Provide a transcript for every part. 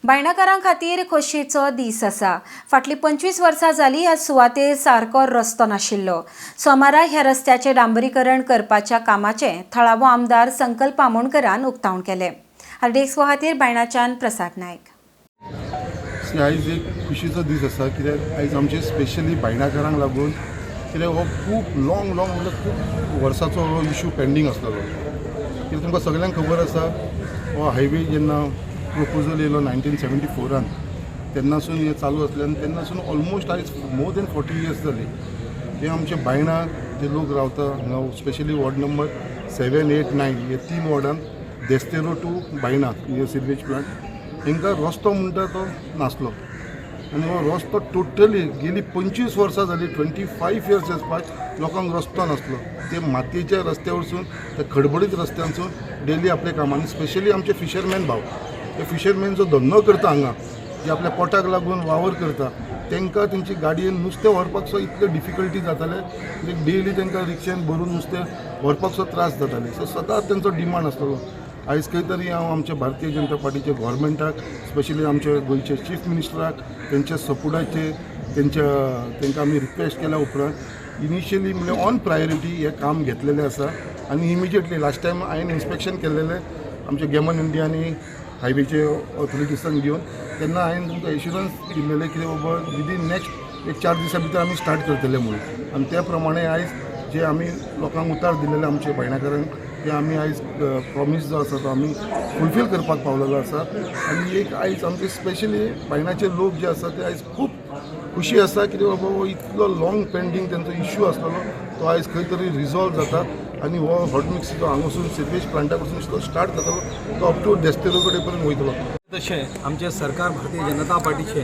बायणाकारां खातीर खोशयेचो दीस आसा। फाटली 25 वर्सां जाली ह्या सुवातेर सारको रस्तो नाशिल्लो। सोमारा ह्या रस्त्याचे डांबरीकरण करपाच्या कामाचे थळावो आमदार संकल्प आमोणकरान उक्तावण केले। RDXGOA खातीर बायणाच्यान प्रसाद नायक। आयज एक खुशीचो दीस आसा कित्याक आयज आमचे स्पेशली बायणाकारांक लागून कित्याक हो खूब लॉंग म्हणजे खूब वर्साचो हो इशू पेंडींग आसलेलो। कित्याक तुमकां सगळ्यांक खबर आसा हो हायवे जेन्ना प्रपोजल येयलो 1974 तेन्नासून हे चालू आसलें तेन्नासून ऑलमोस्ट आयज मोर दॅन 40 इयर्स जाली। हे आमचे बायणा जे लोक रावता हांगा स्पेशली वॉर्ड नंबर 7, 8, 9 हे 3 वॉर्डान देस्तेरो टू बायणा हे सिवेज प्लांट हांकां रस्तो म्हणटा तो नासलो आनी हो रस्तो टोटली गेली 25 वर्सां जाली 25 इयर्स आसपाक लोकांक रस्तो नासलो। ते मातयेच्या रस्त्या वरसून ते खडबडीत रस्त्यांसून डेली आपले कामांनी स्पेशली आमचे फिशरमॅन भाव ते फिशरमॅन जो धंदो करता हांगा जे आपल्या पोटाक लागून वावर करता तांकां तेंची गाडयेन नुस्तें व्हरपाक सो इतले डिफिकल्टी जाताले म्हणजे डेली तांकां रिक्षान भरून नुस्तें व्हरपाक सो त्रास जाताले। सो सदांच तेंचो डिमांड आसलो। आयज खंय तरी हांव आमच्या भारतीय जनता पार्टीच्या गव्हर्मेंटाक स्पेशली आमच्या गोंयचे चीफ मिनिस्टराक तेंच्या सपोर्टाचे तांकां आमी रिक्वेस्ट केल्या उपरांत इनिशियली म्हणजे ऑन प्रायोरिटी हे काम घेतलेलें आसा आनी इमिजिएटली लास्ट टायम हांवें इन्स्पेक्शन केल्लेलें आमच्या गेमन इंडिया आनी हायवेचे ऑथॉरिटीजांक घेवन तेन्ना हांवें तुमकां एश्युरन्स दिल्लेलें की बाबा विदीन नेक्स्ट 1-4 दिसां भितर आमी स्टार्ट करतले म्हणून आनी त्या प्रमाणे आयज जे आमी लोकांक उतार दिल्लेले आमचे बायणाकारांक ते आमी आयज प्रॉमीस जो आसा तो आमी फुलफील करपाक पावलेलो आसा। आनी एक आयज आमचे स्पेशली बायणाचे लोक जे आसा ते आयज खूब खुशी आसा की बाबा हो इतलो लॉंग पेंडींग तेंचो इश्यू आसलेलो तो आयज खंय तरी रिजॉल्व जाता आनी हो हॉट मिक्स जो हांगासून सिवेज प्लांटा पासून तो स्टार्ट जातालो तो अप टू देस्तेरो कडेन पर्यंत वयतलो। तशें आमचे सरकार भारतीय जनता पार्टीचे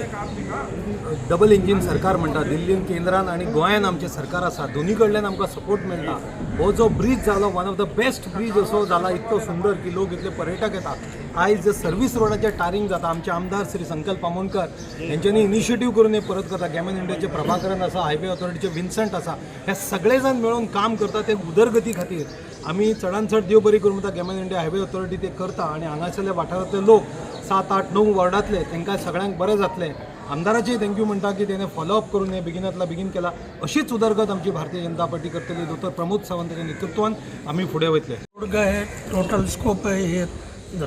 डबल इंजीन सरकार म्हणटा दिल्लीन केंद्रान आनी गोंयान आमचे सरकार आसा दोनी कडल्यान आमकां सपोर्ट मेळटा। हो जो ब्रीज जालो one of the best bridge असो जाला इतलो सुंदर की लोक इतले पर्यटक येतात। आयज सर्वीस रोडाचें टारींग जाता आमचे आमदार श्री संकल्प आमोणकर हेंच्यांनी इनिशिएटीव करून हे परत करता। गेमन इंडियाचे प्रभाकरन आसा हायवे ऑथॉरिटीचे विन्संट आसा हे सगळे जण मेळून काम करता ते उदरगती खातीर आमी चडान चड देव बरी करूं म्हणटा गेमन इंडिया हायवे ऑथॉरिटी ते करता आनी हांगासरले वाठारांतले लोक 7, 8, 9 वॉर्डांतले तांकां सगळ्यांक बरें जातलें। आमदाराचेय थँक्यू म्हणटा की तेणें फॉलोअप करून हे बेगिनांतला बेगीन केला। अशीच उदरगत आमची भारतीय जनता पार्टी करतली। डॉक्टर प्रमोद सावंताच्या नेतृत्वान आमी फुडें वयतले। रोड का है टोटल स्कोप है ये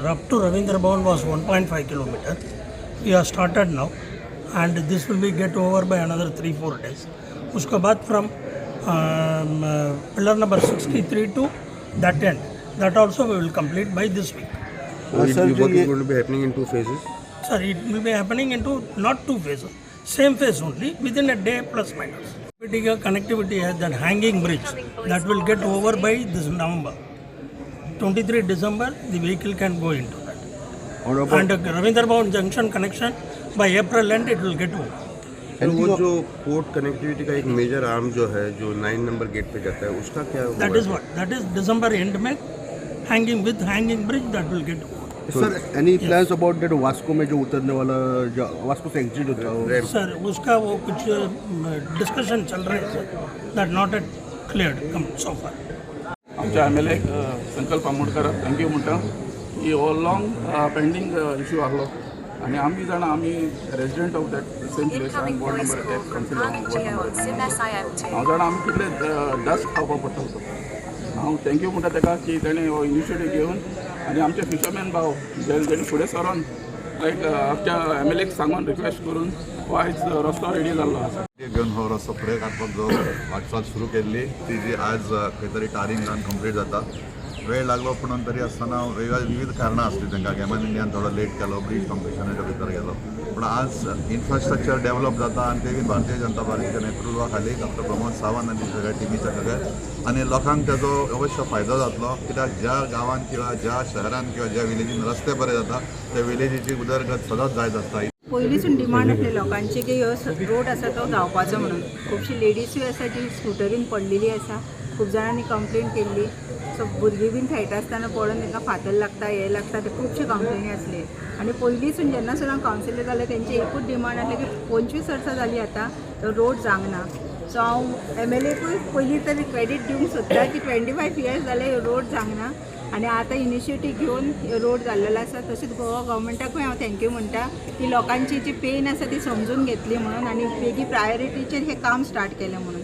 up to Ravindra Bhavan was 1.5 kilometre. We are started now and this will be get over by another 3-4 days। उसके बाद from pillar number 63 to that end that also we will complete by this week. Sir, the work is going to be happening in 2 phases? Sir, it will be happening into not 2 phases, same phase only within a day plus minus. Connectivity has that hanging bridge that will get over by this November. 23 December, the vehicle can go into that. And Ravindra Bhavan junction connection by April end it will get over. And वो जो port connectivity का एक major arm जो है जो 9 number gate पे जाता है उसका क्या होगा? That is what? That is December end में hanging bridge that will get over. Sir any plans about that Vasco में जो उतरने वाला जो वास्को से एग्जिट होता है सर उसका वो कुछ डिस्कशन चल रहे हैं sir that not at clear so फार। आमच्या MLA संकल्प आमोणकर थँक्यू म्हणटा की हो लॉंग पेंडींग इश्यू आहलो आनी आमी जाणा आमी resident of that same place ward number 1 council हांव जाणा आमी कितले डस्ट खावपाक पडटा हांव थँक्यू म्हणटा ताका की तेणें हो इनिशिएटीव घेवन आनी आमचे फिशरमॅन भाव जेणे फुडें सरोन लायक आमच्या MLAक सांगून रिक्वेस्ट करून हो आयज रस्तो रेडी जाल्लो आसा। घेवन हो रस्तो फुडें काडपाक जो वाटचाल सुरू केल्ली ती जी आज खंय तरी टारींग जावन कंप्लीट जाता। वेळ लागलो पूण तरी आसतना विविध कारणां आसलीं तांकां गेमन इंडियान थोडो लेट केलो ब्रीज कॉम्पिटिशनाच्या भितर गेलो पूण आज इन्फ्रास्ट्रक्चर डेवलप जाता आनी ते भारतीय जनता पार्टीच्या नेतृत्वा खाली डॉक्टर प्रमोद सावंत आनी सगळ्या टिमीच्या सगळ्या आनी लोकांक ताजो अवश्य फायदो जातलो कित्याक ज्या गांवांत किंवा ज्या शहरान किंवा ज्या विलेजीन रस्ते बरे जाता त्या विलेजीची उदरगत सदांच जायत आसता। पयलींसून डिमांड आसली लोकांची की ह्यो रोड आसा तो जावपाचो म्हणून खुबशी लेडीसूय आसा जी स्कुटरीन पडलेली आसा खूब जाणांनी कंप्लेन केल्ली। सो भुरगीं बीन खेळटा आसतना पळोवन तांकां फातर लागता हे लागता ते खुबशे कंप्लेनी आसले आनी पयलींसून जेन्नासून हांव कावन्सिलर जालें तेंची एकूच डिमांड आसली की 25 वर्सां जालीं आतां तो रोड जावंक ना। सो हांव MLAकूय पयलीं तरी क्रेडीट दिवंक सोदता की 25 इयर्स जाले रोड जावंक ना आनी आतां इनिशिएटीव घेवन रोड जाल्लेलो आसा. तशेंच गोवा गव्हर्मेंटाकूय हांव थँक्यू म्हणटा की लोकांची जी पेन आसा ती समजून घेतली म्हणून आनी बेगी प्रायोरिटीचेर हें काम स्टार्ट केलें म्हणून.